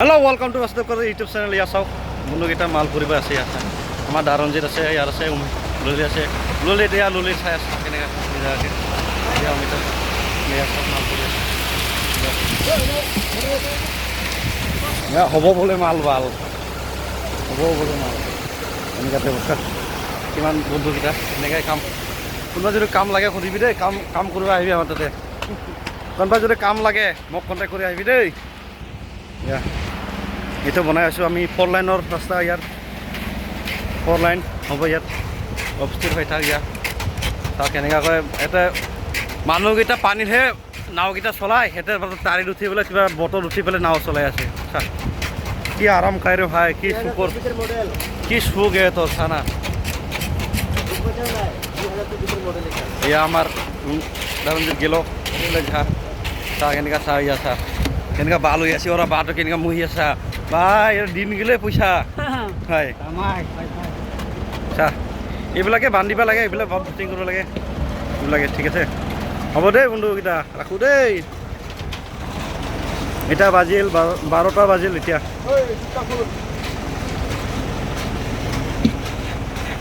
Hello' welcome to Basudev YouTube channel. ইয়াৰ চাওক বন্ধুকেইটা মাল ফুৰিব আছে ইয়াত। আমাৰ দাৰঞ্জিত আছে, ইয়াৰ আছে ললি আছে। ললিত এয়া ললিত চাই আছে কেনেকৈ সুবিধাকৈ এয়া অমিতা ইয়াৰ চব মাল ফুৰি আছে। হ'ব বোলে মাল ভাল হ'ব বোলে মাল এনেকুৱাতে বস্তু কিমান বন্ধুকেইটা এনেকৈ কাম। কোনোবা যদি কাম লাগে সুধিবি দেই, কাম কৰিব আহিবি আমাৰ তাতে। কোনোবা যদি কাম লাগে মোক কণ্টেক্ট কৰি আহিবি দেই। ইয়া এইটো বনাই আছোঁ আমি 4 লাইনৰ ৰাস্তা। ইয়াত 4 লাইন হ'ব ইয়াত অৱস্থিত হৈ থাক। ইয়াত তাক কেনেকুৱাকৈ এটা মানুহকেইটা পানীতহে নাওকেইটা চলাই, সিহঁতে তাৰিত উঠি পেলাই কিবা বটল উঠি পেলাই নাও চলাই আছে। চা কি আৰাম খাই ৰে ভাই, কি চুকৰ কি চুক হে তোৰ চানা। এয়া আমাৰ দাৰঞ্জিত গেল চা চা কেনেকুৱা চা ইয়া চা কেনেকুৱা বাল হৈ আছে। ওৰা বাটো কেনেকুৱা মুহি আছা ভাই, দিন গেলে পইচা হয় চা। এইবিলাকে বান্ধিব লাগে, এইবিলাক বুকিং কৰিব লাগে এইবিলাকে। ঠিক আছে হ'ব দেই বন্ধুকেইটা, ৰাখোঁ দেই। এতিয়া বাজিল 12টা বাজিল এতিয়া।